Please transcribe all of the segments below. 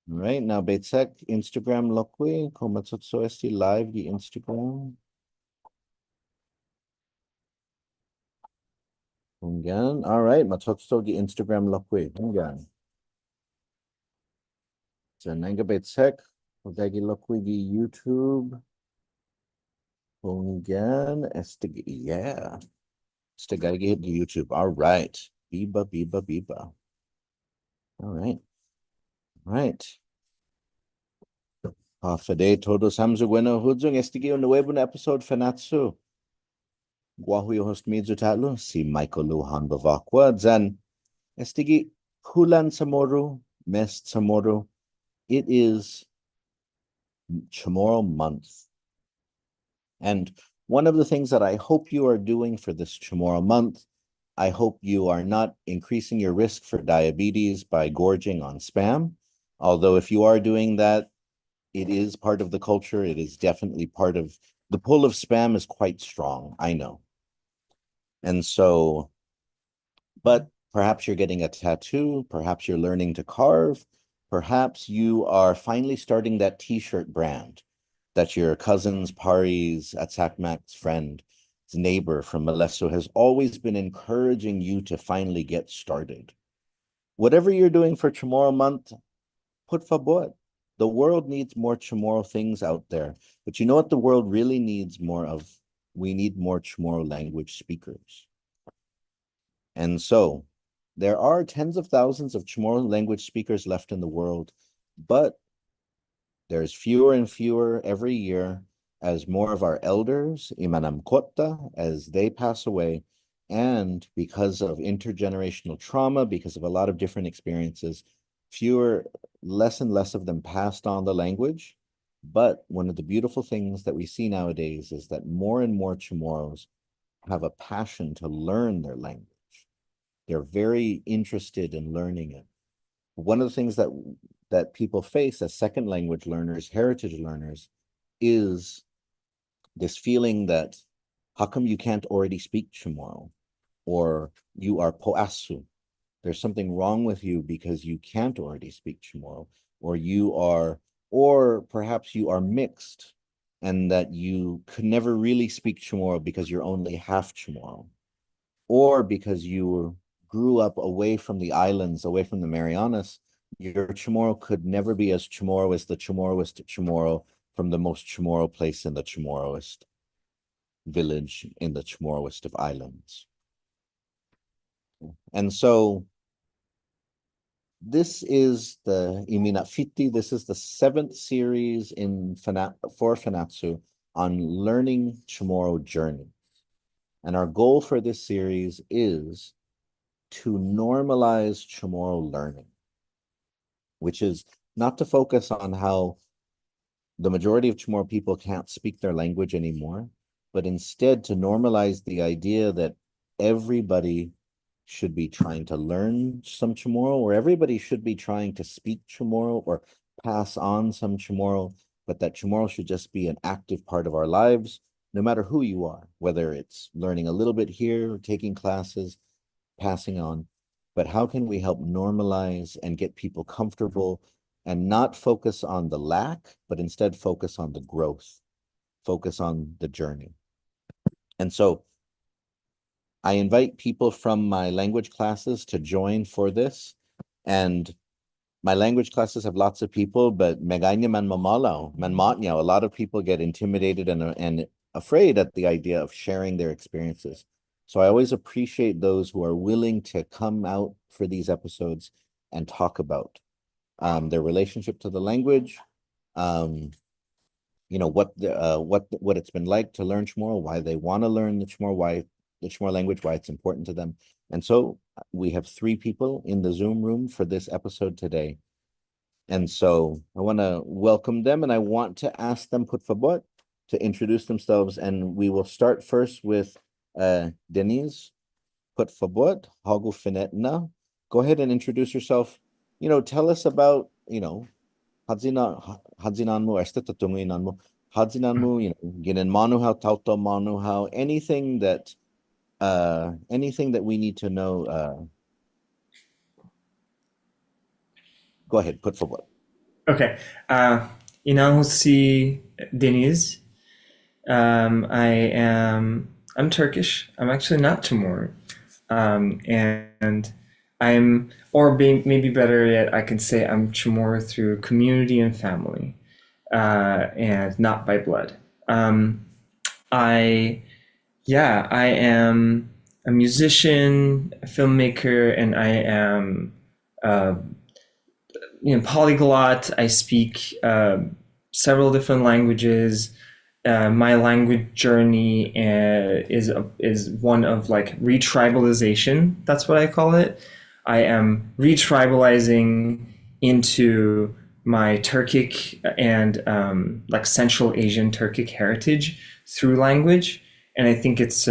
All right, now Beitzek, Instagram lokwe, komatsotso esti live di Instagram. Hungyan. All right, matsotso di Instagram lokwe. Hungyan. So nanga Beitzek, Hogagi lokwe di YouTube. Hungyan esti, yeah. Stigagi hit di YouTube. All right. Biba, biba, biba. All right. All right. Fade todos hamzu bueno hudzung estigi un nuevo episode fanatsu. Guahu host midzu tatlu si Michael Luhan bavakwa zan estigi hulan Chamoru mes Chamoru. It is Chamorro month. And one of the things that I hope you are doing for this Chamorro month, I hope you are not increasing your risk for diabetes by gorging on spam. Although if you are doing that, it is part of the culture. It is definitely part of the pull of spam is quite strong, I know. And so, but perhaps you're getting a tattoo, perhaps you're learning to carve, perhaps you are finally starting that t-shirt brand that your cousin's Pari's at Sakmak's friend, his neighbor from Malesso has always been encouraging you to finally get started. Whatever you're doing for Chamorro month, put favor. The world needs more Chamorro things out there. But you know what the world really needs more of? We need more Chamorro language speakers. And so there are tens of thousands of Chamorro language speakers left in the world, but there's fewer and fewer every year as more of our elders, Imanam Kota, as they pass away, and because of intergenerational trauma, because of a lot of different experiences, less and less of them passed on the language. But one of the beautiful things that we see nowadays is that more and more Chamorros have a passion to learn their language. They're very interested in learning it. One of the things that people face as second language learners, heritage learners, is this feeling that how come you can't already speak Chamorro? Or you are poasu. There's something wrong with you because you can't already speak Chamorro, or perhaps you are mixed and that you could never really speak Chamorro because you're only half Chamorro, or because you grew up away from the islands, away from the Marianas, your Chamorro could never be as Chamorro as the Chamorroist Chamorro from the most Chamorro place in the Chamorroist village in the Chamorroist of islands. And so this is the Imina Fiti. This is the 7th series for Fanatsu on learning Chamorro journey. And our goal for this series is to normalize Chamorro learning, which is not to focus on how the majority of Chamorro people can't speak their language anymore, but instead to normalize the idea that everybody should be trying to learn some Chamorro, or everybody should be trying to speak Chamorro or pass on some Chamorro, but that Chamorro should just be an active part of our lives, no matter who you are, whether it's learning a little bit here, taking classes, passing on. But how can we help normalize and get people comfortable and not focus on the lack, but instead focus on the growth, focus on the journey? And so I invite people from my language classes to join for this. And my language classes have lots of people, but meganya man mamalaw, man matnyaw, a lot of people get intimidated and afraid at the idea of sharing their experiences. So I always appreciate those who are willing to come out for these episodes and talk about their relationship to the language, what it's been like to learn Chamorro, why they want to learn the Chamorro language, why it's important to them. And so we have 3 people in the Zoom room for this episode today. And so I want to welcome them, and I want to ask them, por favor, to introduce themselves. And we will start first with Denise. Por favor, Hago Finetna. Go ahead and introduce yourself. Tell us about, hadzinanmu, estetatungin hadzinanmu, ginin manuhau, tauto manuhau, anything that we need to know. Go ahead, put forward. Okay. Uh, inanın si Deniz. I'm Turkish. I'm actually not Chamorro. And maybe better yet, I can say I'm Chamorro through community and family, and not by blood. I Yeah, I am a musician, a filmmaker, and I am uh, polyglot. I speak several different languages. My language journey is one of like retribalization. That's what I call it. I am retribalizing into my Turkic and like Central Asian Turkic heritage through language, and I think it's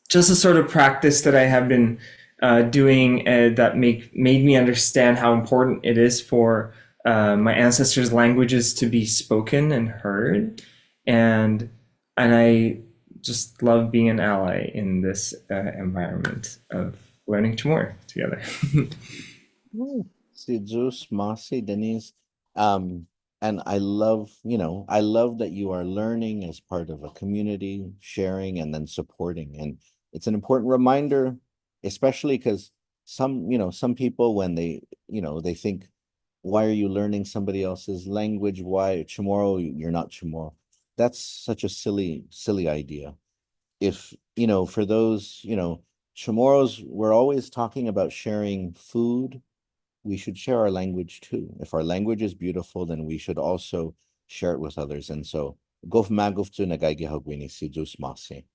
just a sort of practice that I have been doing that made me understand how important it is for my ancestors' languages to be spoken and heard, and I just love being an ally in this environment of learning Chamorro together. Oh, si Zeus, Masi, Denise. Um, and I love, I love that you are learning as part of a community, sharing and then supporting. And it's an important reminder, especially because some people when they think, why are you learning somebody else's language? Why tomorrow you're not tomorrow? That's such a silly idea. If, for those, tomorrow's, we're always talking about sharing food, we should share our language too. If our language is beautiful, then we should also share it with others. And so, gof maguftu nagaigihagwini si jus masi.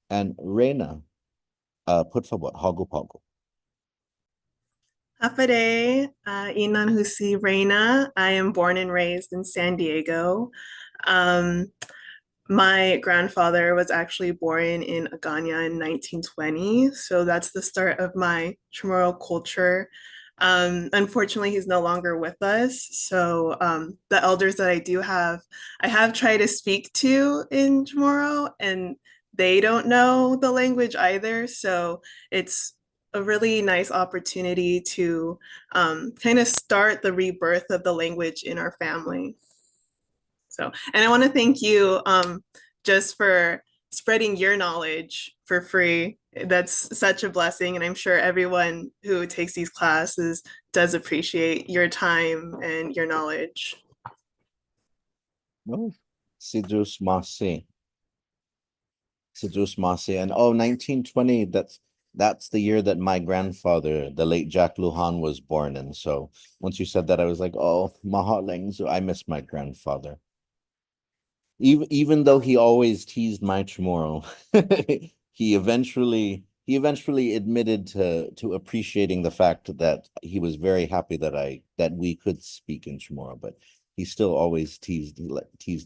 And Reina, put for what? Hagu pagu. Hafade, Inan Husi Reina. I am born and raised in San Diego. Um, my grandfather was actually born in Agana in 1920, so that's the start of my Chamorro culture. Unfortunately, he's no longer with us, so the elders that I have tried to speak to in Chamorro, and they don't know the language either, so it's a really nice opportunity to kind of start the rebirth of the language in our family. So, and I want to thank you just for spreading your knowledge for free. That's such a blessing. And I'm sure everyone who takes these classes does appreciate your time and your knowledge. Oh, si jus masi. Si jus masi. And oh, 1920, that's the year that my grandfather, the late Jack Luhan, was born. And so once you said that, I was like, oh, mahaleng. So I miss my grandfather. Even though he always teased my tomorrow, he eventually admitted to appreciating the fact that he was very happy that we could speak in tomorrow, but he still always teased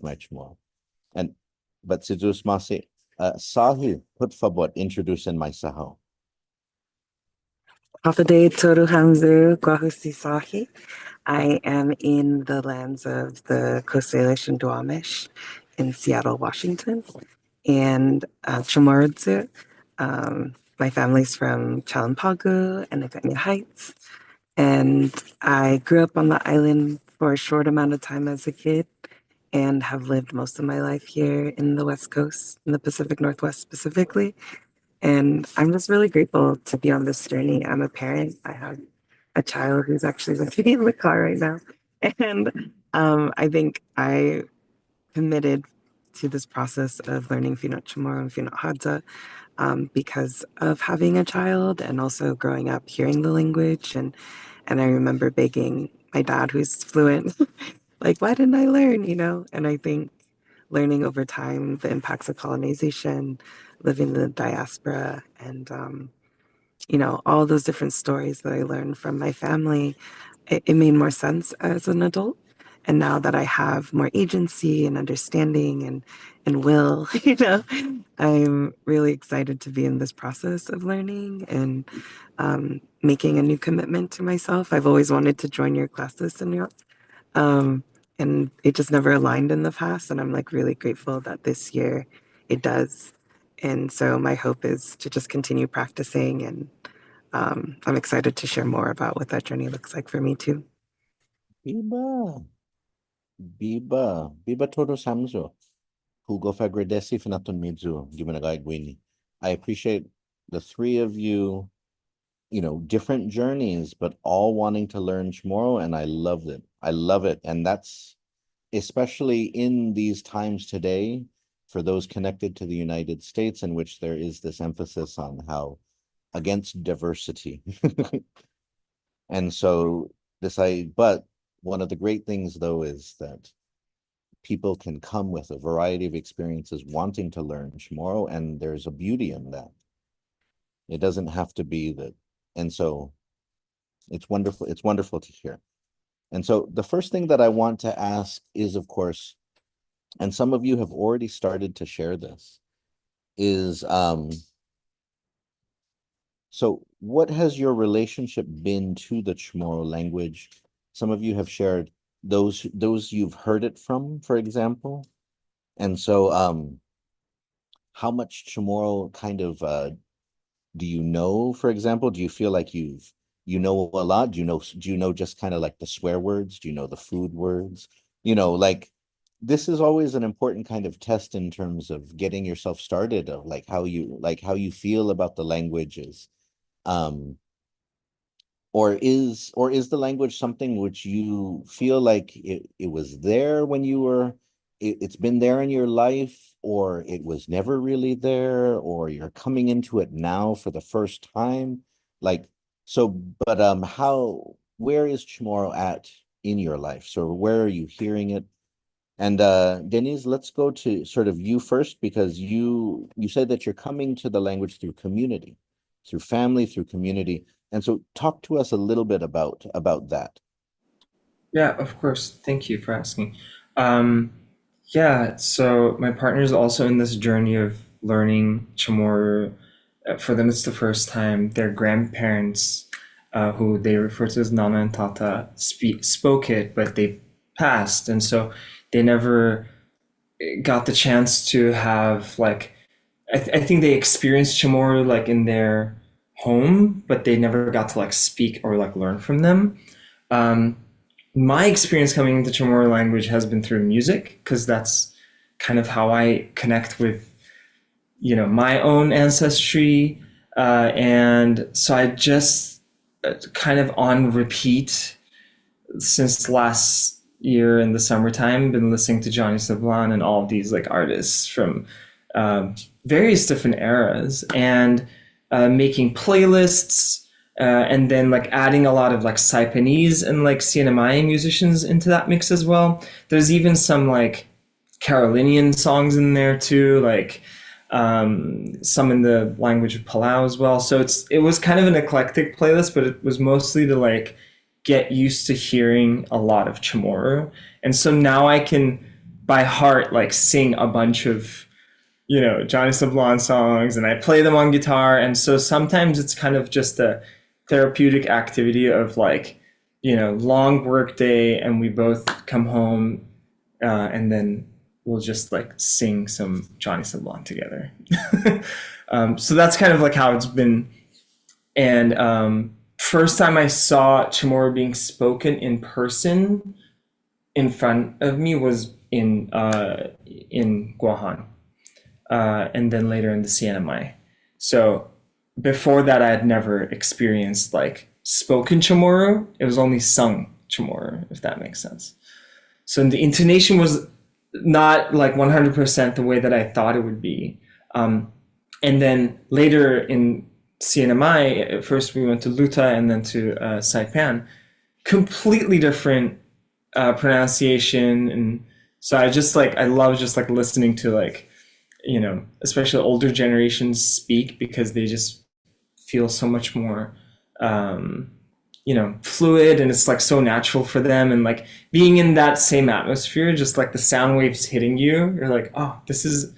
my tomorrow. And but Sidus Masi, Sahi put fabot introducing my saho. Hafade Toru Hanzu Gwahusi Sahi. I am in the lands of the Coast Salish and Duwamish in Seattle, Washington. And Chamorro. My family's from Chalampagu and Agana Heights. And I grew up on the island for a short amount of time as a kid and have lived most of my life here in the West Coast, in the Pacific Northwest specifically. And I'm just really grateful to be on this journey. I'm a parent. I have a child who's actually with me in the car right now. And I think I committed to this process of learning Finot Chamorro and Finot Hadza because of having a child and also growing up hearing the language. And I remember begging my dad, who's fluent, like, why didn't I learn, And I think learning over time the impacts of colonization, living in the diaspora, and all those different stories that I learned from my family, it made more sense as an adult. And now that I have more agency and understanding and will, I'm really excited to be in this process of learning and making a new commitment to myself. I've always wanted to join your classes, Senor. Um, and it just never aligned in the past. And I'm like really grateful that this year it does. And so my hope is to just continue practicing. And I'm excited to share more about what that journey looks like for me too. Biba. Biba todo samzo. Hugo fagradesi finaton midzu. Gimanagay gwini. I appreciate the three of you, different journeys, but all wanting to learn Chamorro, and I love it. I love it. And that's especially in these times today, for those connected to the United States, in which there is this emphasis on how against diversity. And so but one of the great things though is that people can come with a variety of experiences wanting to learn Chamorro, and there's a beauty in that. It doesn't have to be that. And so it's wonderful to hear. And so the first thing that I want to ask is, of course, and some of you have already started to share this, is so what has your relationship been to the Chamorro language? Some of you have shared those you've heard it from, for example. And so how much Chamorro kind of do you know, for example? Do you feel like you know a lot? Do you know just kind of like the swear words? Do you know the food words? Like this is always an important kind of test in terms of getting yourself started, of like how you feel about the languages. Or is the language something which you feel like it was there when you were, it's been there in your life, or it was never really there, or you're coming into it now for the first time? Like, so, but where is Chamorro at in your life? So where are you hearing it? And Denise, let's go to sort of you first, because you said that you're coming to the language through community, through family, through community. And so talk to us a little bit about that. Yeah, of course. Thank you for asking. Um, yeah, so my partner is also in this journey of learning Chamorro. For them, it's the first time. Their grandparents, who they refer to as Nana and Tata, spoke it, but they passed. And so they never got the chance to have, like, I think they experienced Chamorro like in their home, but they never got to like speak or like learn from them. Um, my experience coming into Chamorro language has been through music, because that's kind of how I connect with, my own ancestry. And so I just kind of on repeat since last year in the summertime been listening to Johnny Sablan and all of these like artists from various different eras, and making playlists, and then like adding a lot of like Saipanese and like CNMI musicians into that mix as well. There's even some like Carolinian songs in there too, like some in the language of Palau as well. So it was kind of an eclectic playlist, but it was mostly to like get used to hearing a lot of Chamorro. And so now I can by heart like sing a bunch of Johnny Sablan songs, and I play them on guitar. And so sometimes it's kind of just a therapeutic activity of like, long work day, and we both come home, and then we'll just like sing some Johnny Sablan together. So that's kind of like how it's been. And first time I saw Chamorro being spoken in person in front of me was in Guahan, and then later in the CNMI. So before that, I had never experienced like spoken Chamorro. It was only sung Chamorro, if that makes sense. So the intonation was not like 100% the way that I thought it would be. And then later in CNMI, at first we went to Luta and then to Saipan, completely different pronunciation. And so I love just like listening to like, especially older generations speak, because they just feel so much more fluid, and it's like so natural for them. And like being in that same atmosphere, just like the sound waves hitting you, you're like, oh, this is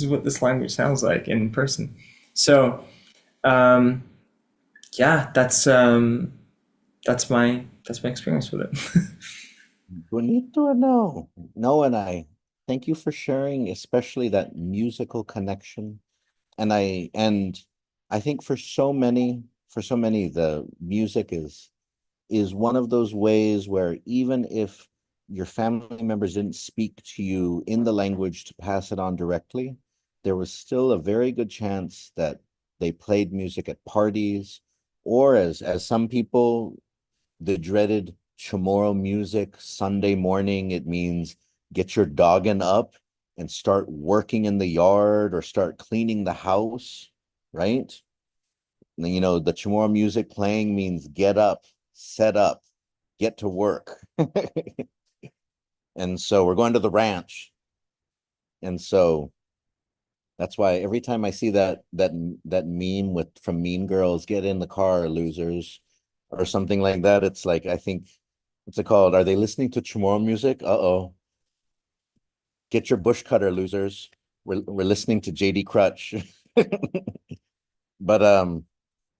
what this language sounds like in person. So yeah, that's my experience with it. Bonito, no, and I thank you for sharing, especially that musical connection. And I think for so many, the music is is one of those ways where even if your family members didn't speak to you in the language to pass it on directly, there was still a very good chance that they played music at parties, or as some people, the dreaded Chamorro music Sunday morning. It means get your doggin up and start working in the yard or start cleaning the house, right? You know, the Chamorro music playing means get up, set up, get to work. And so we're going to the ranch. And so that's why every time I see that meme with from Mean Girls, get in the car, losers, or something like that, it's like, I think, what's it called? Are they listening to Chamorro music? Uh-oh. Get your bush cutter, losers. We're listening to JD Crutch. But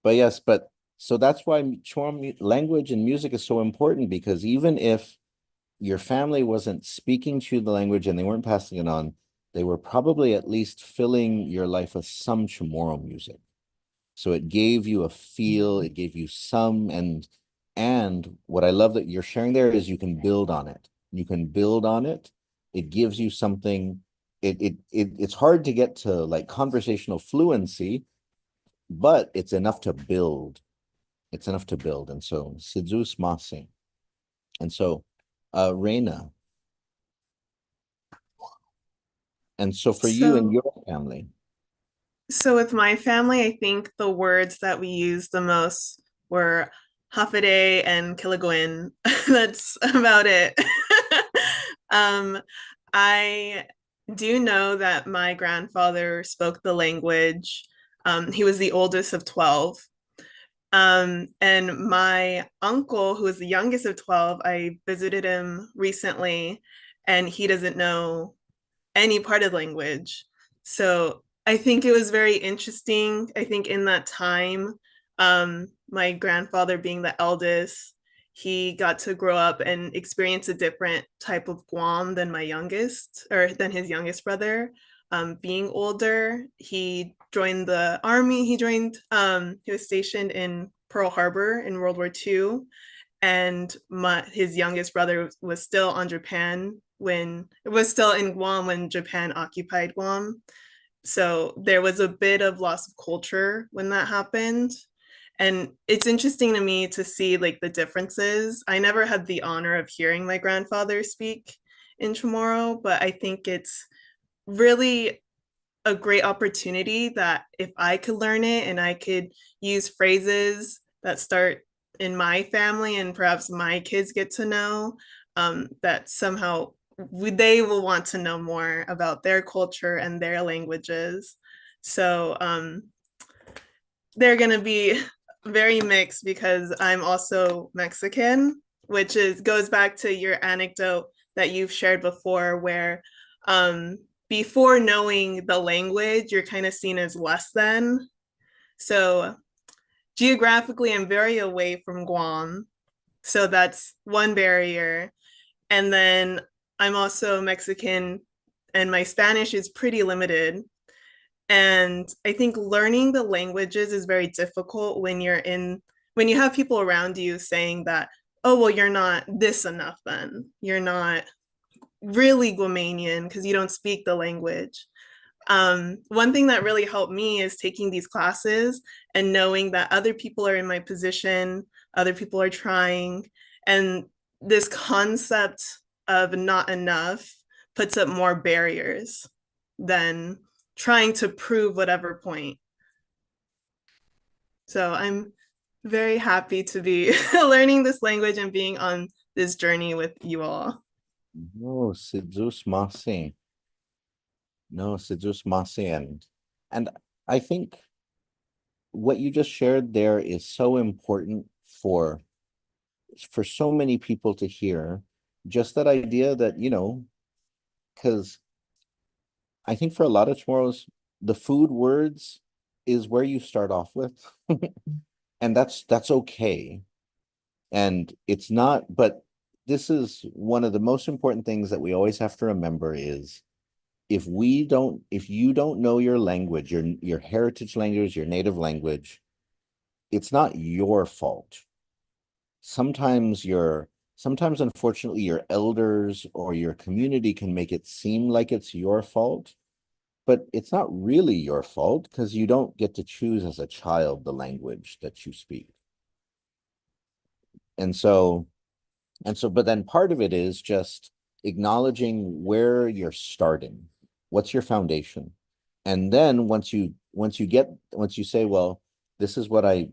but yes, but so that's why Chamorro language and music is so important, because even if your family wasn't speaking to you the language and they weren't passing it on, they were probably at least filling your life with some Chamorro music. So it gave you a feel, it gave you some, and what I love that you're sharing there is you can build on it. You can build on it. It gives you something. It's hard to get to like conversational fluency, but it's enough to build. It's enough to build. And so Sidzus Masi. And so Reina. And so for you and your family. So with my family, I think the words that we used the most were Hafide and Kilagwin. That's about it. I do know that my grandfather spoke the language. He was the oldest of 12. And my uncle, who was the youngest of 12, I visited him recently, and he doesn't know any part of language. So I think it was very interesting. I think in that time, my grandfather being the eldest, he got to grow up and experience a different type of Guam than my youngest, or than his youngest brother. Being older, he joined the army. He was stationed in Pearl Harbor in World War II, and his youngest brother was still on Japan when it was still in Guam when Japan occupied Guam. So there was a bit of loss of culture when that happened. And it's interesting to me to see like the differences. I never had the honor of hearing my grandfather speak in Chamorro, but I think it's really a great opportunity that if I could learn it and I could use phrases that start in my family and perhaps my kids get to know, that somehow they will want to know more about their culture and their languages. So they're going to be very mixed because I'm also Mexican, which goes back to your anecdote that you've shared before, where before knowing the language, you're kind of seen as less than. So geographically, I'm very away from Guam. So that's one barrier. And then I'm also Mexican, and my Spanish is pretty limited. And I think learning the languages is very difficult when when you have people around you saying that, oh, well, you're not this enough then. You're not really Guamanian because you don't speak the language. One thing that really helped me is taking these classes and knowing that other people are in my position, other people are trying, and this concept of not enough puts up more barriers than trying to prove whatever point. So I'm very happy to be learning this language and being on this journey with you all. No, Sidzus Masi. No, Sidzus Masi. And I think what you just shared there is so important for so many people to hear. Just that idea that, you know, because I think for a lot of Chamorros, the food words is where you start off with. And that's okay. And it's not, but this is one of the most important things that we always have to remember is if you don't know your language, your heritage language, your native language, it's not your fault. sometimes unfortunately your elders or your community can make it seem like it's your fault, but it's not really your fault because you don't get to choose as a child the language that you speak. And so, but then part of it is just acknowledging where you're starting. What's your foundation? And then once you say, well, this is what I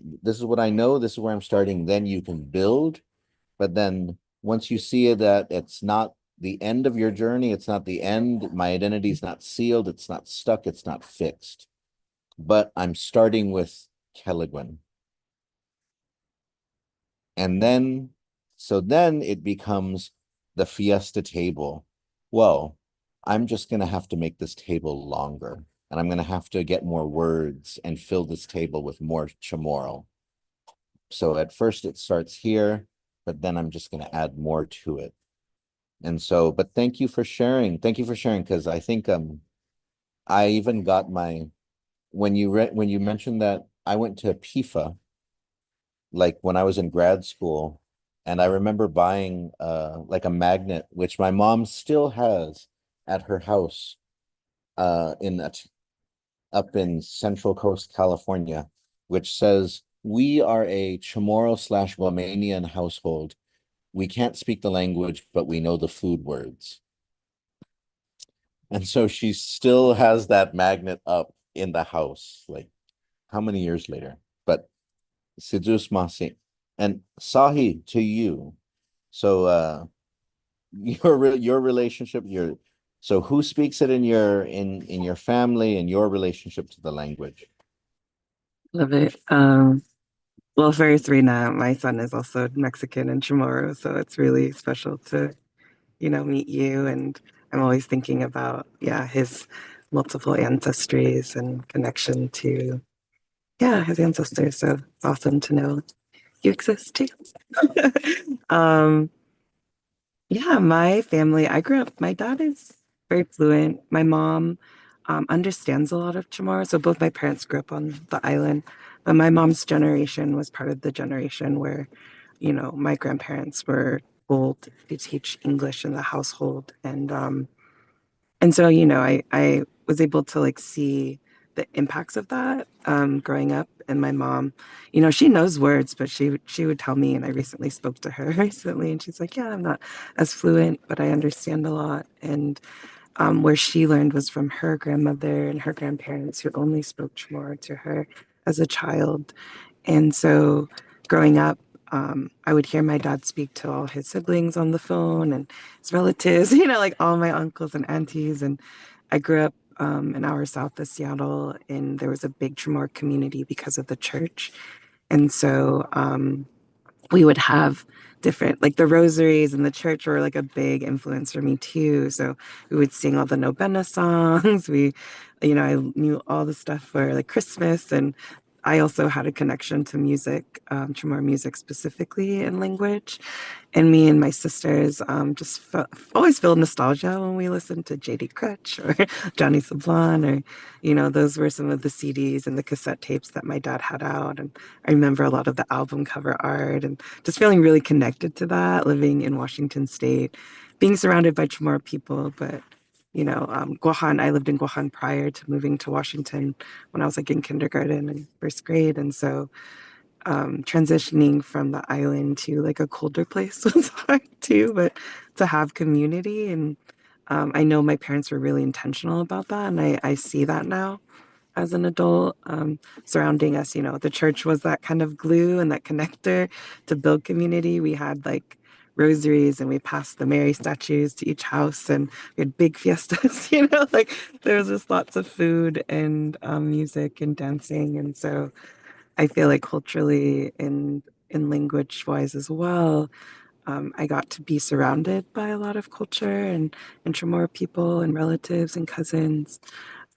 know, this is where I'm starting, then you can build. But then once you see that it's not the end of your journey, it's not the end, my identity is not sealed, it's not stuck, it's not fixed. But I'm starting with Keligwin. And then, so then it becomes the fiesta table. Well, I'm just going to have to make this table longer, and I'm going to have to get more words and fill this table with more Chamorro. So at first it starts here, but then I'm just going to add more to it. And so, but thank you for sharing. Thank you for sharing, because I think I even got my, when you mentioned that, I went to PIFA like when I was in grad school, and I remember buying like a magnet, which my mom still has at her house up in Central Coast, California, which says, "We are a Chamorro/Guamanian household. We can't speak the language, but we know the food words." And so she still has that magnet up in the house, like how many years later? But Sidus Masi. And Sahi, to you. So your relationship, so who speaks it in your family and your relationship to the language? Love it. Well, first, Rena, my son is also Mexican and Chamorro, so it's really special to, meet you. And I'm always thinking about, his multiple ancestries and connection to, his ancestors. So it's awesome to know you exist too. um, my family, I grew up, my dad is very fluent. My mom understands a lot of Chamorro. So both my parents grew up on the island. But my mom's generation was part of the generation where, my grandparents were told to teach English in the household. And so, I was able to like see the impacts of that growing up. And my mom, she knows words, but she would tell me, and I recently spoke to her recently, and she's like, yeah, I'm not as fluent, but I understand a lot. And where she learned was from her grandmother and her grandparents who only spoke Chamorro to her as a child. And so growing up, I would hear my dad speak to all his siblings on the phone and his relatives, like all my uncles and aunties. And I grew up an hour south of Seattle, and there was a big Chamorro community because of the church. And so we would have different, like the rosaries and the church were like a big influence for me too. So we would sing all the novena songs. I knew all the stuff for like Christmas, and I also had a connection to music, Chamorro music specifically in language. And me and my sisters always feel nostalgia when we listen to JD Crutch or Johnny Sablon, or, those were some of the CDs and the cassette tapes that my dad had out. And I remember a lot of the album cover art and just feeling really connected to that, living in Washington State, being surrounded by Chamorro people. But, Guahan, I lived in Guahan prior to moving to Washington when I was like in kindergarten and first grade. And so transitioning from the island to like a colder place was hard too, but to have community. And I know my parents were really intentional about that. And I see that now as an adult surrounding us. The church was that kind of glue and that connector to build community. We had like rosaries, and we passed the Mary statues to each house, and we had big fiestas, like there was just lots of food and music and dancing. And so I feel like culturally and in language wise as well, I got to be surrounded by a lot of culture and Chamorro people and relatives and cousins.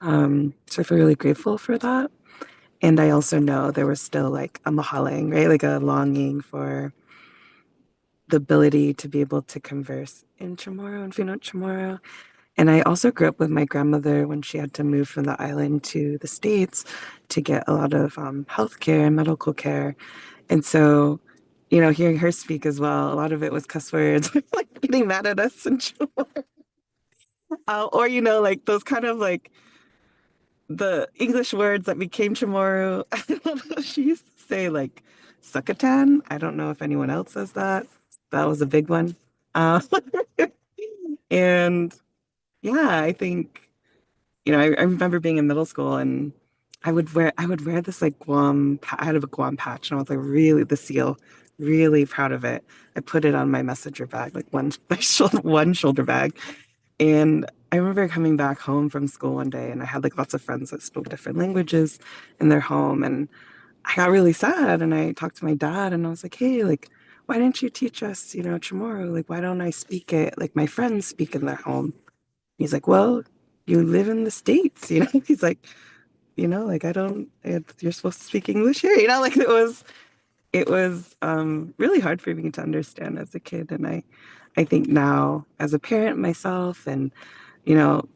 So I feel really grateful for that. And I also know there was still like a mahalang, right? Like a longing for the ability to be able to converse in Chamorro and Finot Chamorro. And I also grew up with my grandmother when she had to move from the island to the States to get a lot of healthcare and medical care. And so hearing her speak as well, a lot of it was cuss words, like getting mad at us and or like those kind of like the English words that became Chamoru. She used to say like suckatan. I don't know if anyone else says that. That was a big one. Uh, and yeah, I think, I remember being in middle school and I would wear this like I had a Guam patch and I was like really the seal, really proud of it. I put it on my messenger bag, like one shoulder bag. And I remember coming back home from school one day and I had like lots of friends that spoke different languages in their home. And I got really sad and I talked to my dad and I was like, hey, like, why didn't you teach us, Chamorro? Like, why don't I speak it like my friends speak in their home? He's like, well, you live in the States, He's like, like you're supposed to speak English here, like it was really hard for me to understand as a kid. And I think now as a parent myself and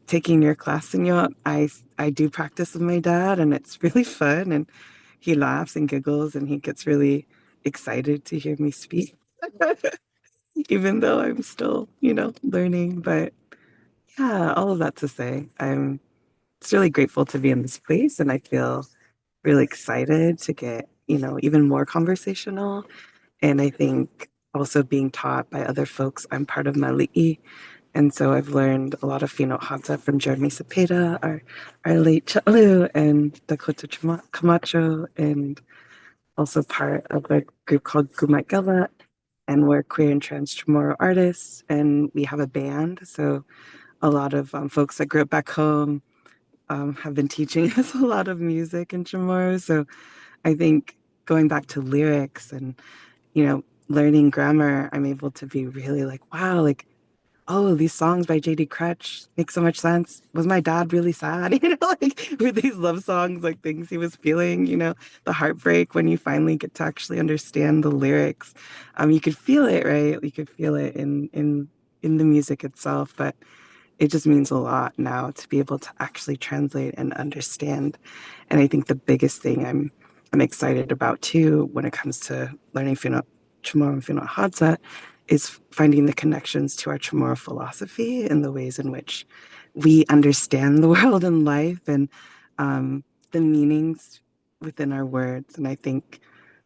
taking your class in Europe, I do practice with my dad, and it's really fun. And he laughs and giggles, and he gets really excited to hear me speak, even though I'm still, learning. But yeah, all of that to say, I'm just really grateful to be in this place, and I feel really excited to get, even more conversational. And I think also being taught by other folks. I'm part of Mali'i, and so I've learned a lot of Fino Hadza from Jeremy Cepeda, our late Chalu, and Dakota Camacho, and also part of a group called Gumat Galat. And we're queer and trans Chamorro artists, and we have a band. So a lot of folks that grew up back home have been teaching us a lot of music in Chamorro. So I think going back to lyrics and, learning grammar, I'm able to be really like, wow, like, oh, these songs by JD Crutch make so much sense. Was my dad really sad? Like were these love songs like things he was feeling, the heartbreak when you finally get to actually understand the lyrics. You could feel it, right? You could feel it in the music itself, but it just means a lot now to be able to actually translate and understand. And I think the biggest thing I'm excited about too when it comes to learning Chamorro and Fino Hadza is finding the connections to our Chamorro philosophy and the ways in which we understand the world and life and the meanings within our words. And I think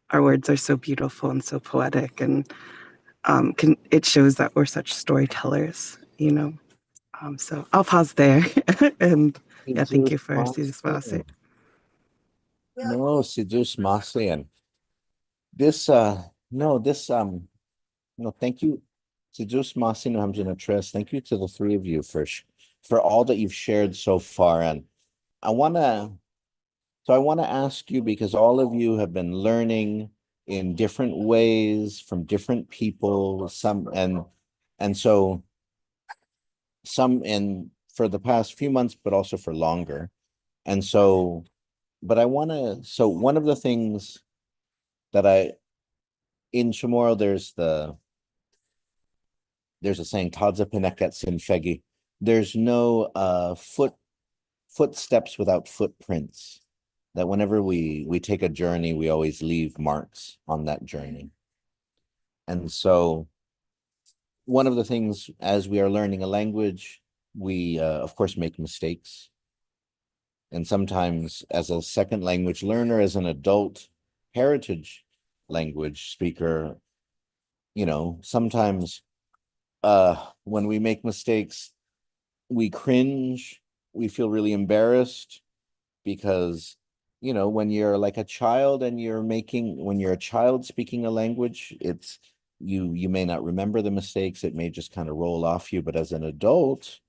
our words are so beautiful and so poetic, and it shows that we're such storytellers. So I'll pause there. And yeah, thank you for seeing this space. No, si Diyos masi and this no this no thank you si Diyos masi no hamjin atres. Thank you to the three of you for all that you've shared so far. And I wanna I wanna ask you, because all of you have been learning in different ways from different people, and so some in for the past few months, but also for longer. And so, but I want to, so one of the things that in Chamorro, there's a saying, Tadza Pineket Sin Fegi. There's no footsteps without footprints. That whenever we take a journey, we always leave marks on that journey. And so one of the things as we are learning a language, we of course make mistakes. And sometimes as a second language learner, as an adult heritage language speaker, sometimes when we make mistakes, we cringe, we feel really embarrassed because, when you're like a child and when you're a child speaking a language, it's you may not remember the mistakes, it may just kind of roll off you. But as an adult,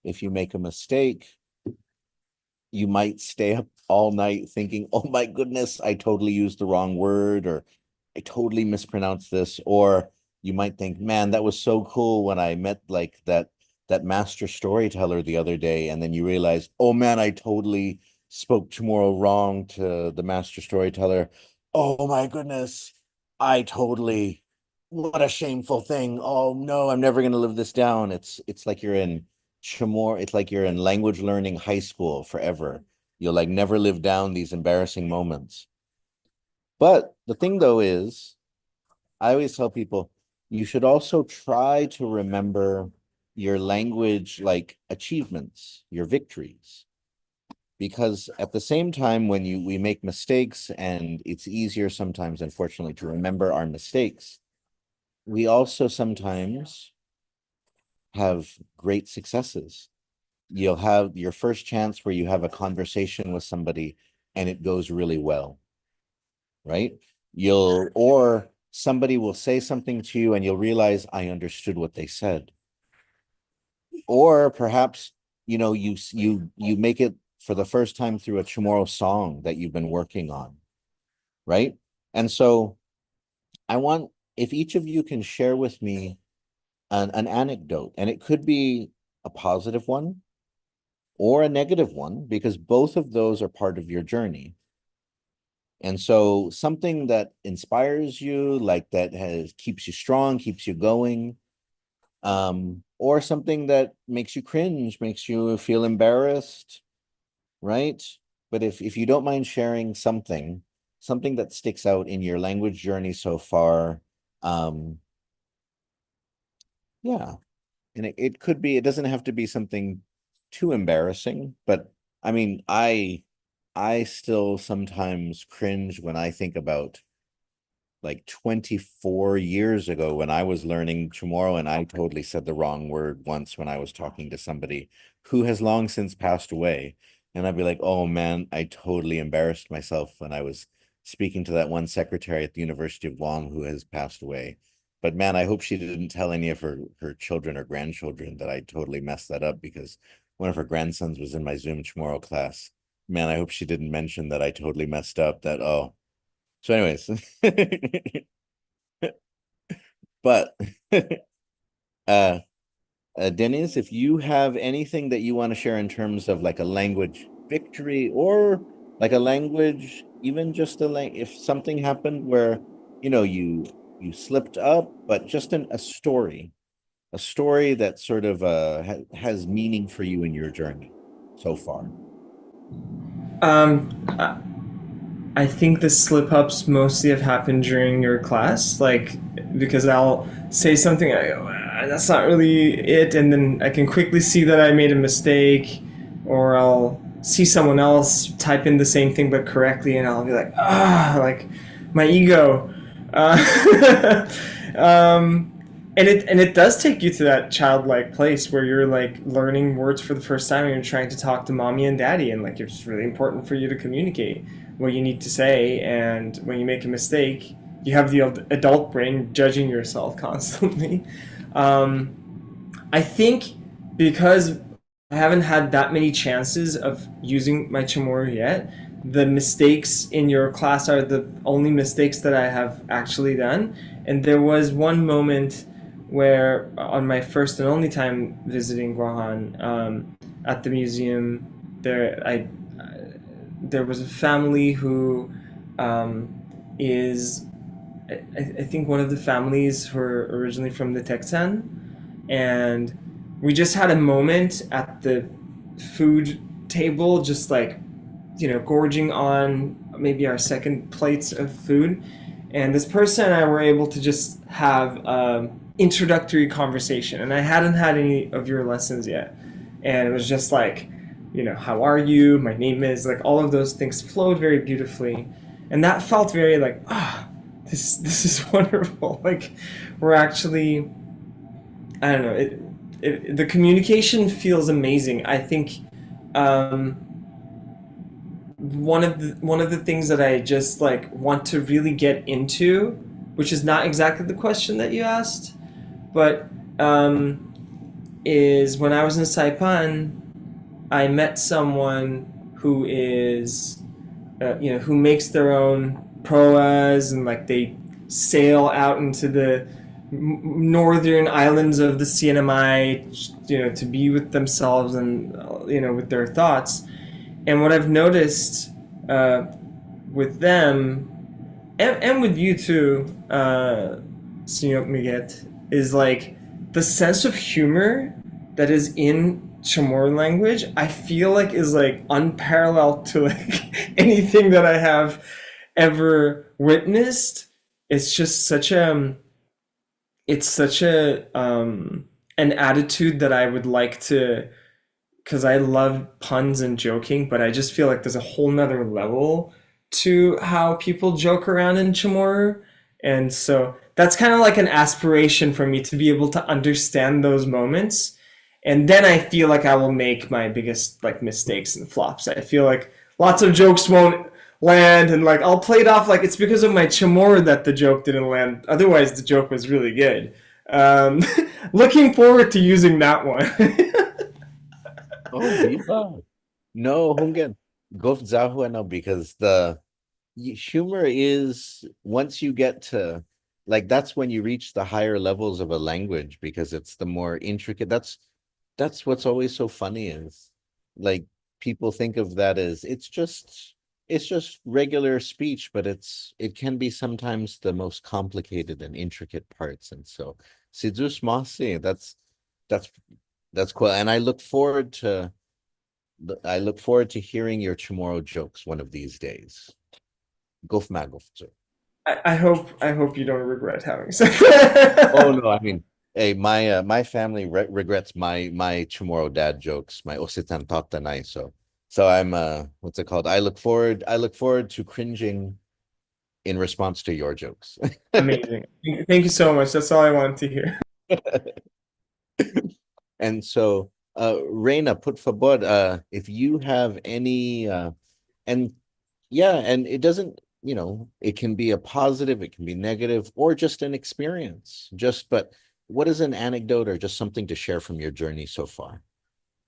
if you make a mistake, you might stay up all night thinking, oh my goodness, I totally used the wrong word, or I totally mispronounced this. Or you might think, man, that was so cool when I met like that master storyteller the other day. And then you realize, oh man, I totally spoke tomorrow wrong to the master storyteller. Oh my goodness, what a shameful thing. Oh no, I'm never going to live this down. It's like you're in Chamorro, it's like you're in language learning high school forever. You'll like never live down these embarrassing moments. But the thing though is, I always tell people you should also try to remember your language like achievements, your victories. Because at the same time, when we make mistakes, and it's easier sometimes, unfortunately, to remember our mistakes, we also sometimes have great successes. You'll have your first chance where you have a conversation with somebody and it goes really well, right? Or somebody will say something to you and you'll realize I understood what they said. Or perhaps, you make it for the first time through a Chamorro song that you've been working on, right? And so I want, if each of you can share with me an anecdote, and it could be a positive one or a negative one, because both of those are part of your journey. And so something that inspires you, like that keeps you strong, keeps you going, or something that makes you cringe, makes you feel embarrassed, right? But if you don't mind sharing something that sticks out in your language journey so far, yeah. And it could be, it doesn't have to be something too embarrassing, but I mean, I still sometimes cringe when I think about like 24 years ago when I was learning Chamorro, and I totally said the wrong word once when I was talking to somebody who has long since passed away. And I'd be like, oh man, I totally embarrassed myself when I was speaking to that one secretary at the University of Guam who has passed away. But man, I hope she didn't tell any of her children or grandchildren that I totally messed that up, because one of her grandsons was in my Zoom Chamorro class. Man, I hope she didn't mention that I totally messed up that, oh. So anyways, but uh Dennis, if you have anything that you want to share in terms of like a language victory, or like a language, even just if something happened where, you slipped up, but just a story that sort of has meaning for you in your journey so far. I think the slip ups mostly have happened during your class, like because I'll say something, I go, that's not really it, and then I can quickly see that I made a mistake, or I'll see someone else type in the same thing but correctly, and I'll be like, like my ego. Uh, um, and it does take you to that childlike place where you're like learning words for the first time and you're trying to talk to mommy and daddy, and like it's really important for you to communicate what you need to say, and when you make a mistake you have the adult brain judging yourself constantly. I think because I haven't had that many chances of using my Chamorro yet, the mistakes in your class are the only mistakes that I have actually done. And there was one moment where, on my first and only time visiting Guahan, at the museum, there was a family who is, I think, one of the families who are originally from the Texan, and we just had a moment at the food table, just like, gorging on maybe our second plates of food, and this person and I were able to just have introductory conversation, and I hadn't had any of your lessons yet, and it was just like, how are you, my name is, like, all of those things flowed very beautifully, and that felt very like, this is wonderful. Like, we're actually, I don't know, the communication feels amazing. I think one of the things that I just like want to really get into, which is not exactly the question that you asked, but is when I was in Saipan, I met someone who is, who makes their own proas, and like they sail out into the northern islands of the CNMI, to be with themselves and, with their thoughts. And what I've noticed with them, and with you too, Senor Miget, is like the sense of humor that is in Chamorro language, I feel like is like unparalleled to like anything that I have ever witnessed. it's just such a it's such a an attitude that I would like to, because I love puns and joking, but I just feel like there's a whole nother level to how people joke around in Chamorro. And so that's kind of like an aspiration for me to be able to understand those moments. And then I feel like I will make my biggest like mistakes and flops. I feel like lots of jokes won't land, and like I'll play it off like it's because of my Chamorro that the joke didn't land. Otherwise the joke was really good. Um, Looking forward to using that one. Oh, Viva. No, Hungen. Gof Zahuano, because humor is once you get to like that's when you reach the higher levels of a language because it's the more intricate. That's what's always so funny is like people think of that as it's just regular speech, but it can be sometimes the most complicated and intricate parts. And so Sidus Masi, that's that's cool. And I look forward to hearing your Chamorro jokes one of these days. Gof Magofzo. I hope you don't regret having said Oh that. no, I mean, hey, my family regrets my Chamorro dad jokes, my Ositan Tatanay. So I'm what's it called? I look forward to cringing in response to your jokes. Amazing. Thank you so much. That's all I wanted to hear. And so Reina, put forward if you have any and yeah, and it doesn't, it can be a positive, it can be negative, or just an experience. But what is an anecdote or just something to share from your journey so far?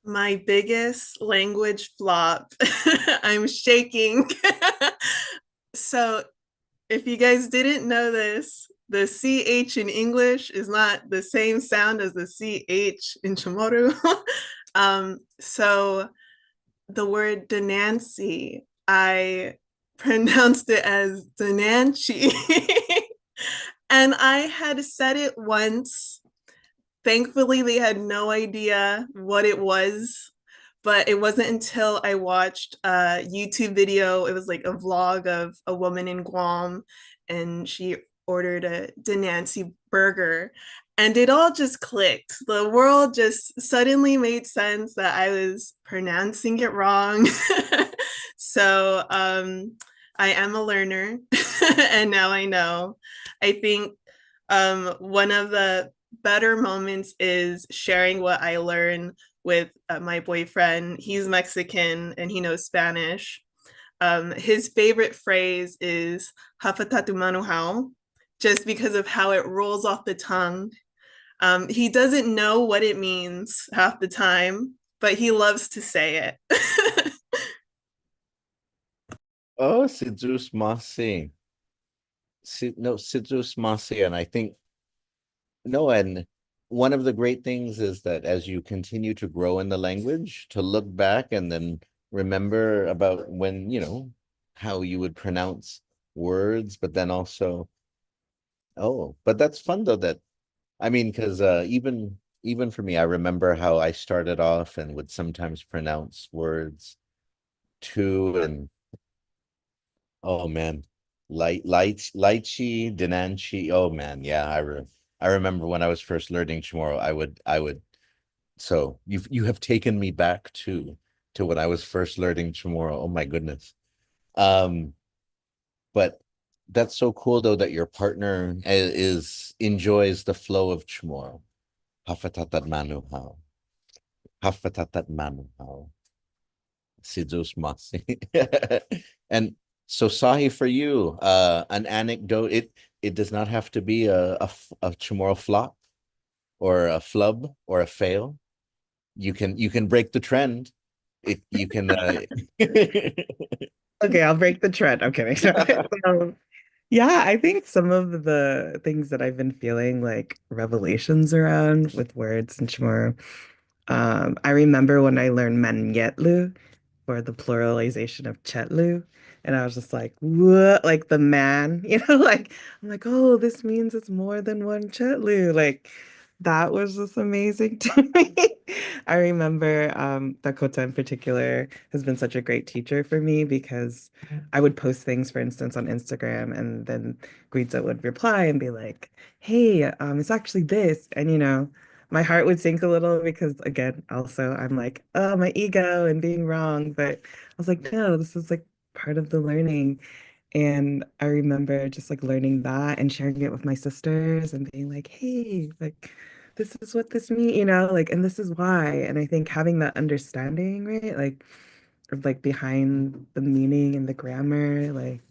My biggest language flop. I'm shaking. So, if you guys didn't know this, the CH in English is not the same sound as the CH in Chamorro. So, the word Denancy, I pronounced it as Denanchi. And I had said it once. Thankfully, they had no idea what it was, but it wasn't until I watched a YouTube video. It was like a vlog of a woman in Guam, and she ordered a Denancy burger, and it all just clicked. The world just suddenly made sense that I was pronouncing it wrong. So I am a learner, and now I know. I think one of the better moments is sharing what I learned with my boyfriend. He's Mexican and he knows Spanish. His favorite phrase is "Hafatatu manuhao," just because of how it rolls off the tongue. He doesn't know what it means half the time, but he loves to say it. Oh, Sidus Masi. No, Sidus Masi. And I think, no, and one of the great things is that as you continue to grow in the language, to look back and then remember about when, how you would pronounce words, but then also, oh, but that's fun though that I mean, because even for me, I remember how I started off and would sometimes pronounce words too, and oh man, lychee, denanchi. Oh man, yeah, I remember when I was first learning Chamorro, I would. So you have taken me back to when I was first learning Chamorro. Oh my goodness. Um, but that's so cool though that your partner is enjoys the flow of Chamorro. Hafatatat manu how. Hafatatat manu how. Sidus masi. And so Sahi, for you, an anecdote. It does not have to be a Chamorro flop or a flub or a fail. You can break the trend. It you can Okay, I'll break the trend. I'm kidding. So, yeah, I think some of the things that I've been feeling like revelations around with words and Chamorro. I remember when I learned Mangetlu for the pluralization of Chetlu, and I was just like, what? Like the man, like I'm like, oh, this means it's more than one Chetlu. Like that was just amazing to me. I remember Dakota in particular has been such a great teacher for me because I would post things, for instance, on Instagram, and then Guiza would reply and be like, "Hey, it's actually this," and my heart would sink a little because, again, also I'm like, "Oh, my ego and being wrong," but I was like, "No, this is like part of the learning." And I remember just like learning that and sharing it with my sisters and being like, hey, like this is what this means, like, and this is why. And I think having that understanding, right? Like, of like behind the meaning and the grammar, like,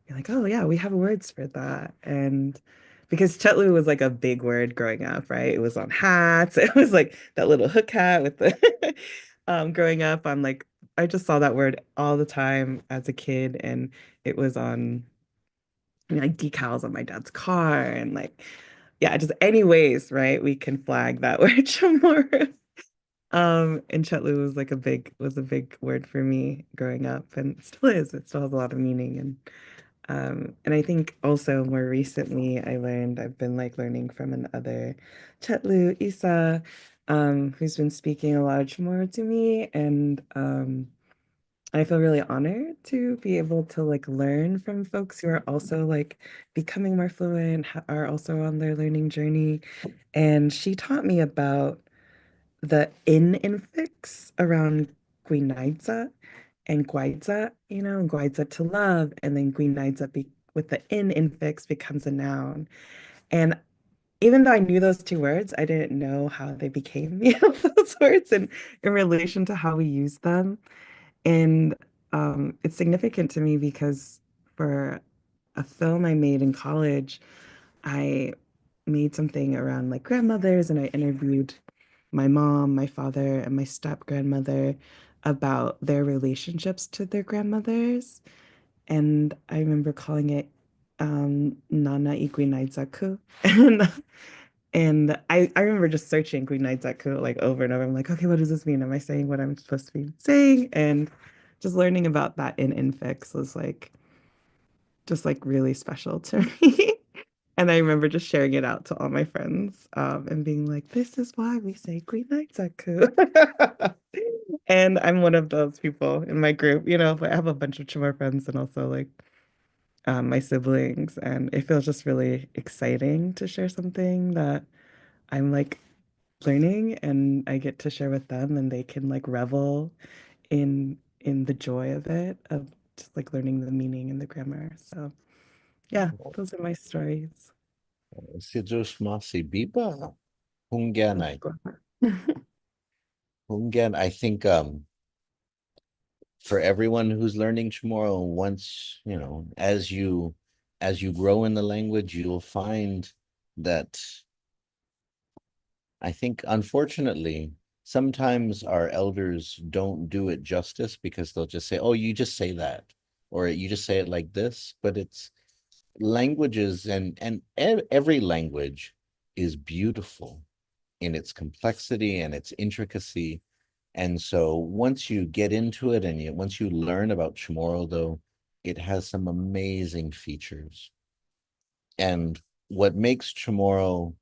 you're like, oh yeah, we have words for that. And because Chetlu was like a big word growing up, right? It was on hats. It was like that little hook hat with the growing up. I just saw that word all the time as a kid, and it was on like decals on my dad's car and like yeah, just any ways, right? We can flag that word Chamorro. And Chetlu was like a big word for me growing up, and it still is. It still has a lot of meaning. And I think also more recently I've been like learning from another Chetlu, Isa, who's been speaking a lot of Chamorro to me. And I feel really honored to be able to like learn from folks who are also like becoming more fluent, are also on their learning journey. And she taught me about the in infix around Gwinaidza and Gwaidza, Gwaidza to love, and then Gwinaidza with the in infix becomes a noun. And even though I knew those two words, I didn't know how they became, those words and in relation to how we use them. And it's significant to me because for a film I made in college, I made something around like grandmothers, and I interviewed my mom, my father, and my step grandmother about their relationships to their grandmothers. And I remember calling it Nana Iguinaidzaku. And I remember just searching Iguinaidzaku like over and over. I'm like, okay, what does this mean? Am I saying what I'm supposed to be saying? And just learning about that in infix was like just like really special to me. And I remember just sharing it out to all my friends, and being like, this is why we say Green Zaku. And I'm one of those people in my group, but I have a bunch of Chamor friends and also like my siblings. And it feels just really exciting to share something that I'm like learning and I get to share with them and they can like revel in the joy of it, of just like learning the meaning and the grammar. So yeah, those are my stories. Si Diyos mo, si Biba. Hungyanay. Hungyan, I think for everyone who's learning tomorrow, once, as you grow in the language, you'll find that I think unfortunately, sometimes our elders don't do it justice because they'll just say, oh, you just say that, or you just say it like this, but it's languages and every language is beautiful in its complexity and its intricacy. And so once you get into it and once you learn about Chamorro, though, it has some amazing features. And what makes Chamorro,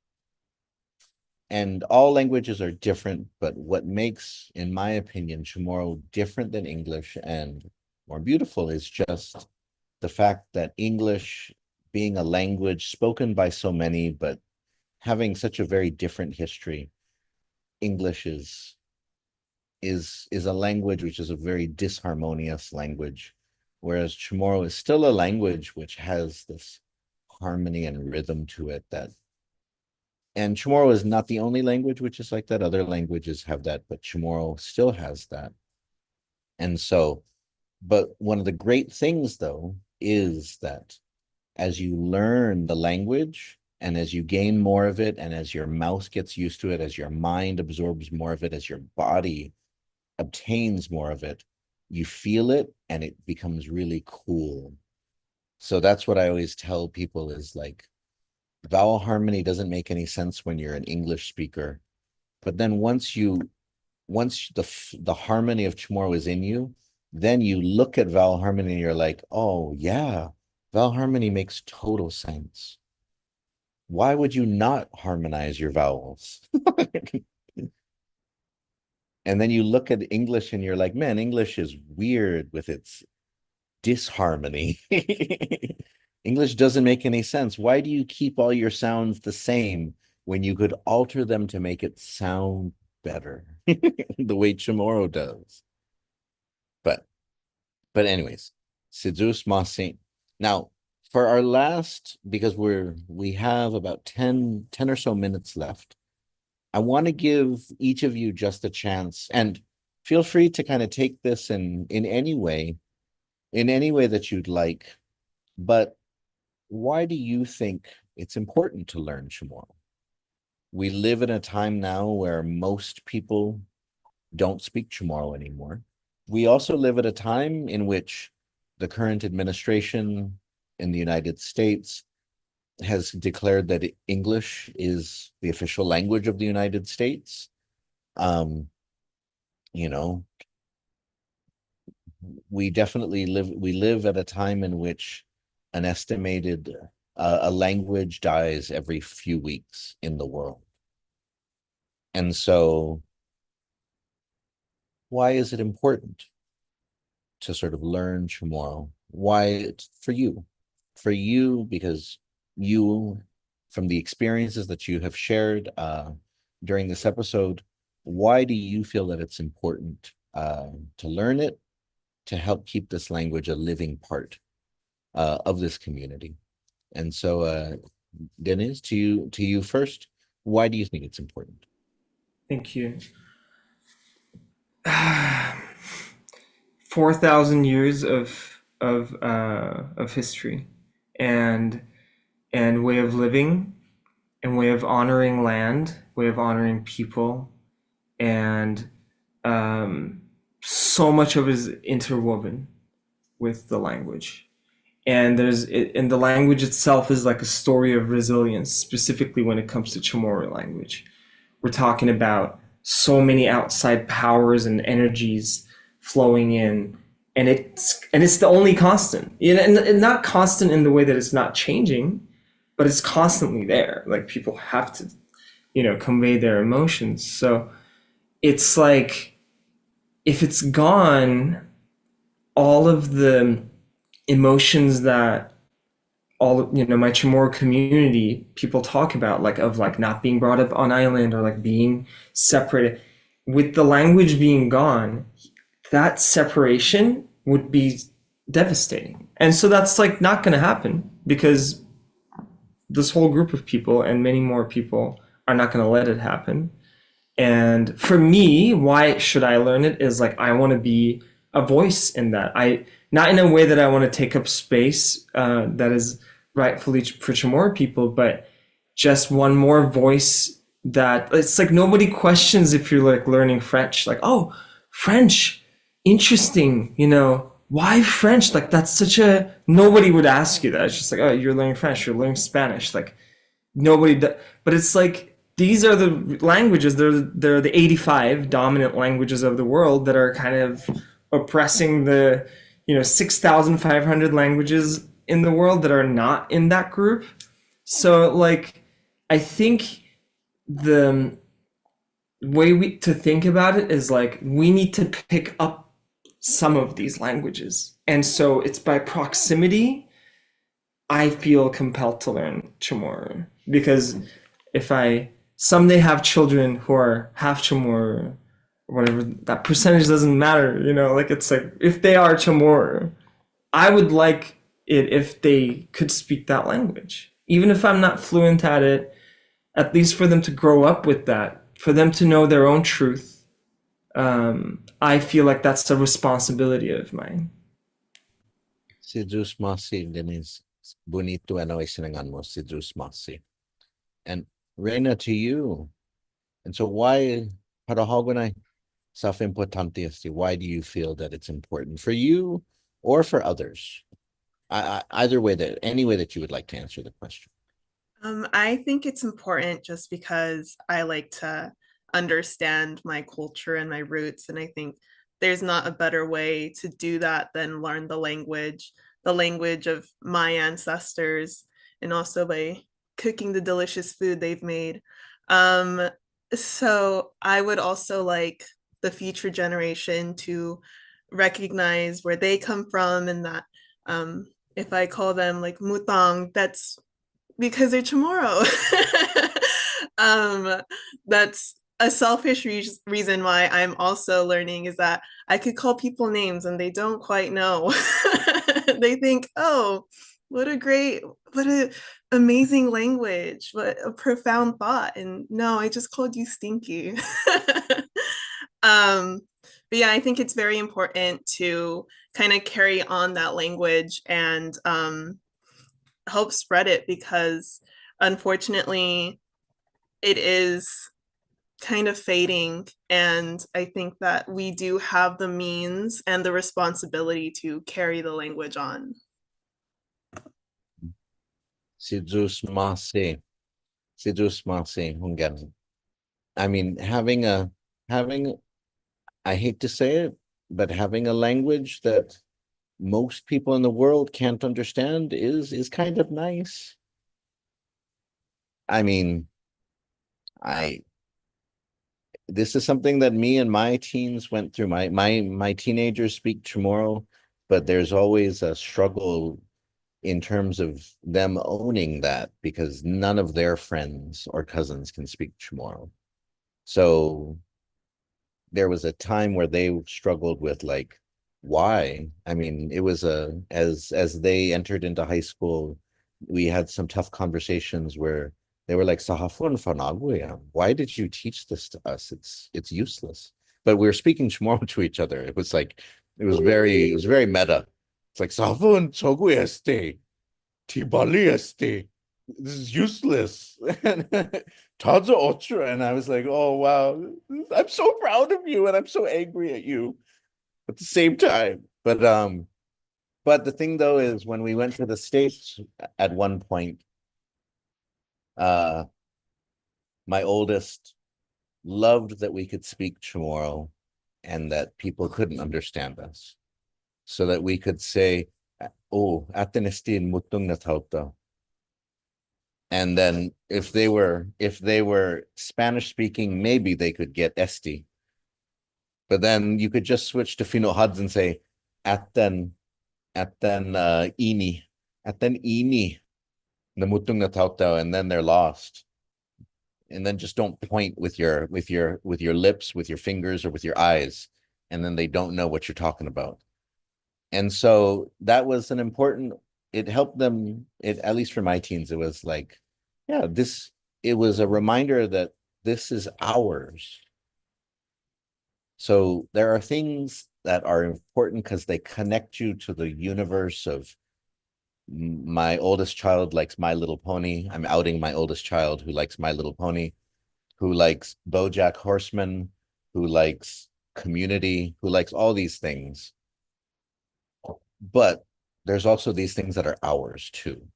and all languages are different, but what makes, in my opinion, Chamorro different than English and more beautiful is just the fact that English, being a language spoken by so many, but having such a very different history, English is a language which is a very disharmonious language, whereas Chamorro is still a language which has this harmony and rhythm to it and Chamorro is not the only language which is like that. Other languages have that, but Chamorro still has that. And so, but one of the great things though is that as you learn the language and as you gain more of it, and as your mouth gets used to it, as your mind absorbs more of it, as your body obtains more of it, you feel it and it becomes really cool. So that's what I always tell people is like, vowel harmony doesn't make any sense when you're an English speaker. But then once the harmony of Chamorro is in you, then you look at vowel harmony and you're like, oh yeah, vowel harmony makes total sense. Why would you not harmonize your vowels? And then you look at English and you're like, man, English is weird with its disharmony. English doesn't make any sense. Why do you keep all your sounds the same when you could alter them to make it sound better? The way Chamorro does. But anyways, Sidus Masi. Now, for our last, because we have about 10 or so minutes left, I want to give each of you just a chance, and feel free to kind of take this in any way that you'd like. But why do you think it's important to learn Chamorro? We live in a time now where most people don't speak Chamorro anymore. We also live at a time in which the current administration in the United States has declared that English is the official language of the United States. You know, we live at a time in which an estimated a language dies every few weeks in the world. And so why is it important to sort of learn Chamorro? Why for you? For you, because you, from the experiences that you have shared during this episode, why do you feel that it's important to learn it, to help keep this language a living part of this community? And so, Denise, to you first, why do you think it's important? Thank you. 4,000 years of history and way of living and way of honoring land, way of honoring people, and so much of it is interwoven with the language. And and the language itself is like a story of resilience, specifically when it comes to Chamorro language. We're talking about so many outside powers and energies flowing in, and it's the only constant, and not constant in the way that it's not changing, but it's constantly there. Like, people have to, convey their emotions. So it's like, if it's gone, all of the emotions that my Chamorro community people talk about, like not being brought up on island, or like being separated, with the language being gone, that separation would be devastating. And so that's like not going to happen, because this whole group of people and many more people are not going to let it happen. And for me, why should I learn it is like, I want to be a voice in that. Not in a way that I want to take up space that is rightfully for Chamorro people, but just one more voice. That it's like, nobody questions if you're like learning French, like, oh, French, interesting, why French? Like, that's nobody would ask you that. It's just like, oh, you're learning French, you're learning Spanish, like nobody does. But it's like, these are the languages, they're the 85 dominant languages of the world that are kind of oppressing the 6,500 languages in the world that are not in that group. So like, I think the way to think about it is like, we need to pick up some of these languages, and so it's by proximity I feel compelled to learn Chamorro, because if I someday have children who are half Chamorro, or whatever, that percentage doesn't matter, like, it's like, if they are Chamorro, I would like it if they could speak that language, even if I'm not fluent at least for them to grow up with that, for them to know their own truth. I feel like that's a responsibility of mine. Si Diyos Masi, Denise, bonito isinangan mo, si Diyos Masi. And Reina, to you. And so why, parahoganay, self-importante esti, why do you feel that it's important for you or for others? Either way, any way that you would like to answer the question. I think it's important just because I like to understand my culture and my roots. And I think there's not a better way to do that than learn the language of my ancestors, and also by cooking the delicious food they've made. So I would also like the future generation to recognize where they come from, and that if I call them like mutang, that's because they're Chamorro. That's a selfish reason why I'm also learning, is that I could call people names and they don't quite know. They think, oh, what a amazing language, what a profound thought. And no, I just called you stinky. um, but yeah, I think it's very important to kind of carry on that language and help spread it, because unfortunately it is kind of fading, and I think that we do have the means and the responsibility to carry the language on. Si Zeus Masi. Si Zeus Masi Hungan. I mean, having I hate to say it, but having a language that most people in the world can't understand is kind of nice. I mean, I this is something that me and my teens went through. My teenagers speak Chamorro, but there's always a struggle in terms of them owning that, because none of their friends or cousins can speak Chamorro. So there was a time where they struggled with, like, why? I mean, it was as they entered into high school, we had some tough conversations where they were like, Sahafun Fanaguya, why did you teach this to us? It's useless. But we were speaking Chamorro to each other. It was like it was very meta. It's like Sahafun Chogueste, Tibalieste. This is useless. Todd's ultra, and I was like, oh wow, I'm so proud of you, and I'm so angry at you at the same time. But the thing though is, when we went to the States at one point, uh my oldest loved that we could speak Chamorro and that people couldn't understand us. So that we could say, oh, Atenestin mutung na tauta. And then if they were Spanish speaking, maybe they could get esti. But then you could just switch to Fino Huds and say aten ini namutung na tautao, and then they're lost. And then just don't point with your lips, with your fingers, or with your eyes, and then they don't know what you're talking about. And so that was an important, it helped them, it, at least for my teens, it was like, yeah, it was a reminder that this is ours. So there are things that are important because they connect you to the universe of, my oldest child likes My Little Pony. I'm outing my oldest child, who likes My Little Pony, who likes BoJack Horseman, who likes Community, who likes all these things. But there's also these things that are ours too.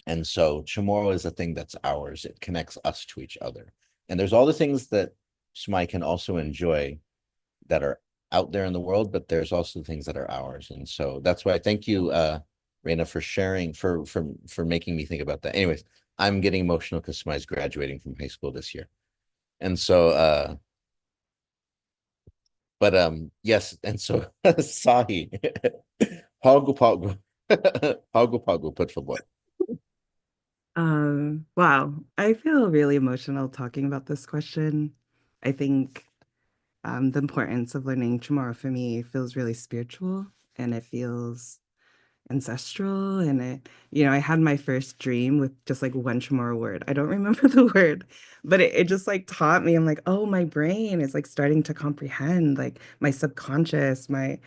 And so Chamorro is a thing that's ours. It connects us to each other. And there's all the things that Smai can also enjoy that are out there in the world, but there's also things that are ours. And so that's why I thank you, Reina, for sharing, for making me think about that. Anyways, I'm getting emotional because Smai's graduating from high school this year. And so yes, and so Sahi, Pago Pago, Pago Pago, por favor. Wow, I feel really emotional talking about this question. I think the importance of learning Chamorro for me feels really spiritual, and it feels ancestral, and I had my first dream with just like one Chamorro word. I don't remember the word, but it just like taught me. I'm like, oh, my brain is like starting to comprehend, like my subconscious, my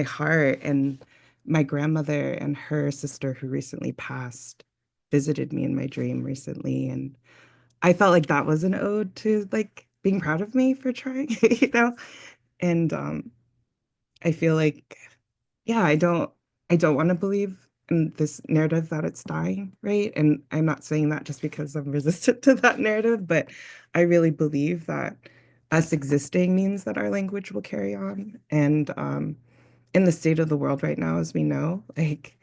heart. And my grandmother and her sister, who recently passed, visited me in my dream recently, and I felt like that was an ode to like being proud of me for trying, and I feel like, yeah, I don't want to believe in this narrative that it's dying, right? And I'm not saying that just because I'm resistant to that narrative, but I really believe that us existing means that our language will carry on. And in the state of the world right now, as we know, like,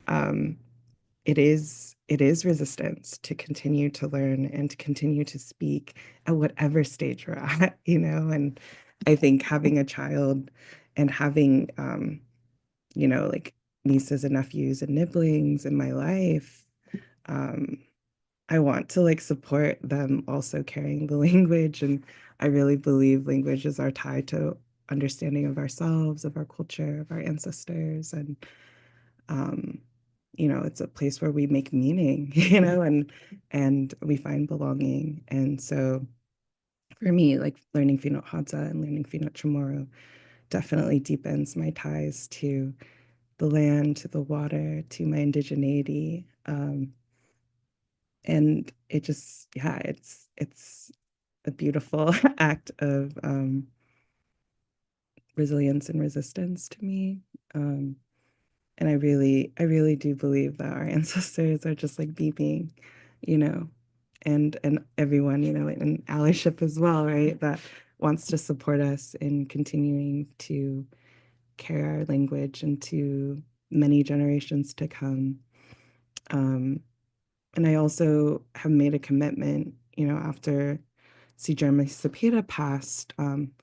it is it is resistance to continue to learn and to continue to speak at whatever stage we're at, and I think having a child and having, like nieces and nephews and nibblings in my life, I want to like support them also carrying the language. And I really believe languages are tied to understanding of ourselves, of our culture, of our ancestors. And, it's a place where we make meaning, and we find belonging. And so for me, like learning Finot Hadza and learning Finot Chamorro definitely deepens my ties to the land, to the water, to my indigeneity. And it just, yeah, it's a beautiful act of resilience and resistance to me. And I really do believe that our ancestors are just like beeping, you know, and everyone, in allyship as well, right? That wants to support us in continuing to carry our language into many generations to come. And I also have made a commitment, after C. Jeremy Sapira passed,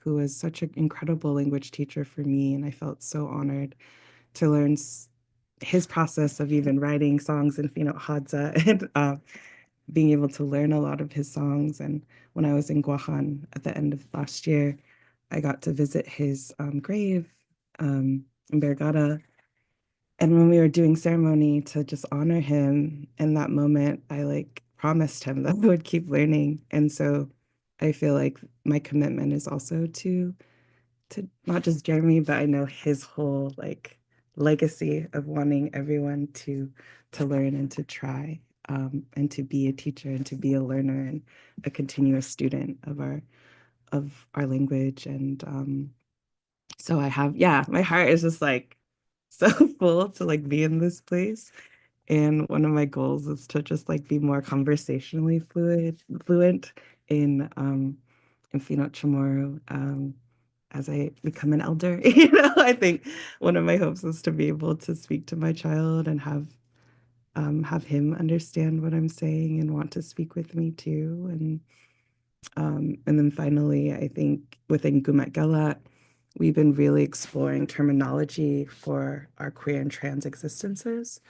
who was such an incredible language teacher for me. And I felt so honored to learn his process of even writing songs in Finot Hadza and being able to learn a lot of his songs. And when I was in Guahan at the end of last year, I got to visit his grave in Bergara. And when we were doing ceremony to just honor him in that moment, I like promised him that I would keep learning. And so I feel like my commitment is also to not just Jeremy, but I know his whole like legacy of wanting everyone to learn and to try, and to be a teacher and to be a learner and a continuous student of our language. And so I have, yeah, my heart is just like so full to like be in this place. And one of my goals is to just like be more conversationally fluent in Finot Chamorro, as I become an elder. I think one of my hopes is to be able to speak to my child and have him understand what I'm saying and want to speak with me too. And then finally, I think within Gumet Galat, we've been really exploring terminology for our queer and trans existences.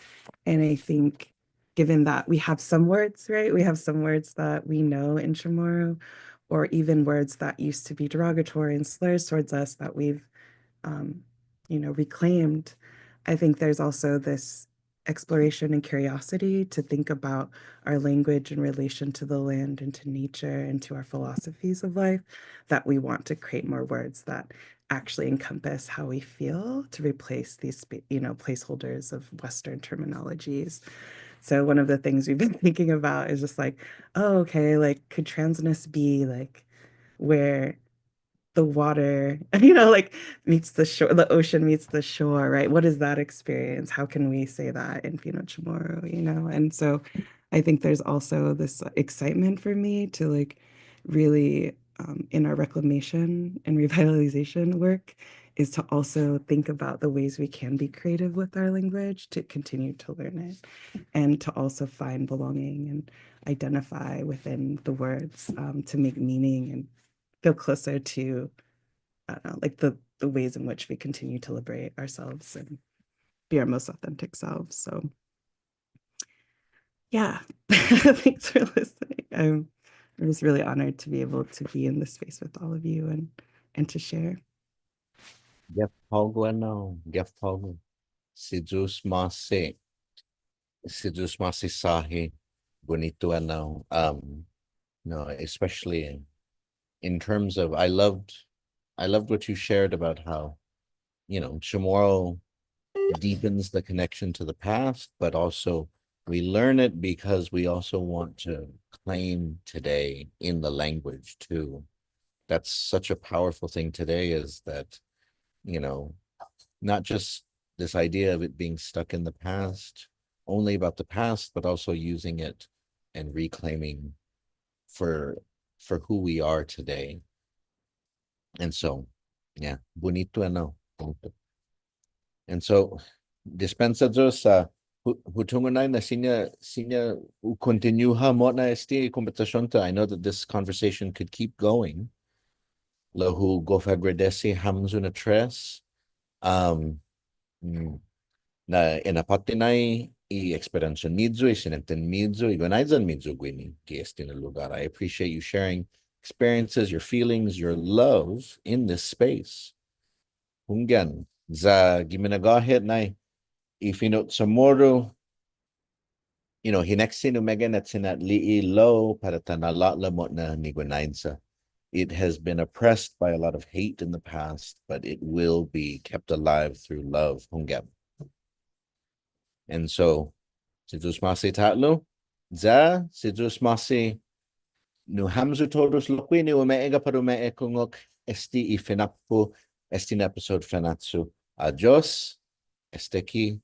And I think given that we have some words, right? We have some words that we know in Chamorro, or even words that used to be derogatory and slurs towards us that we've, reclaimed. I think there's also this exploration and curiosity to think about our language in relation to the land and to nature and to our philosophies of life, that we want to create more words that actually encompass how we feel, to replace these placeholders of Western terminologies. So one of the things we've been thinking about is just like, oh, okay, like could transness be like where the water, like meets the shore, the ocean meets the shore, right? What is that experience? How can we say that in Pinot Chamorro, And so I think there's also this excitement for me to like really, in our reclamation and revitalization work, is to also think about the ways we can be creative with our language, to continue to learn it, and to also find belonging and identify within the words, to make meaning and feel closer to, I don't know, like the ways in which we continue to liberate ourselves and be our most authentic selves. So yeah, thanks for listening. I'm just really honored to be able to be in this space with all of you and to share. Jeff Paul Jeff Paul, Sidus Masi Sahi, Bonito ano. No, especially in terms of I loved what you shared about how, Chamorro deepens the connection to the past, but also we learn it because we also want to claim today in the language too. That's such a powerful thing today, is that, not just this idea of it being stuck in the past, only about the past, but also using it and reclaiming for who we are today. And so, yeah, bonito ano. And so, dispensa sa Hutungunay na sinya continuha mo na esti kompetasyon ta. I know that this conversation could keep going. Lahu gofagredesi hamzu na tres. Na inapatinay i-experience midzo, isinenten midzo, igonaisan midzo gwini ki esti na lugar. I appreciate you sharing experiences, your feelings, your love in this space. Hunggan, za giminagahit na ifinot sa moro, hineksin umegan at sinat li'i low para tanalat lamot na nigunainsa. It has been oppressed by a lot of hate in the past, but it will be kept alive through love. Hunggan. And so, si Diyos masi tatlo, si Diyos masi no hamzu todos lokwi ni umeega parumee kungok esti ifinapo esti na episode fanatsu. Adios, esteki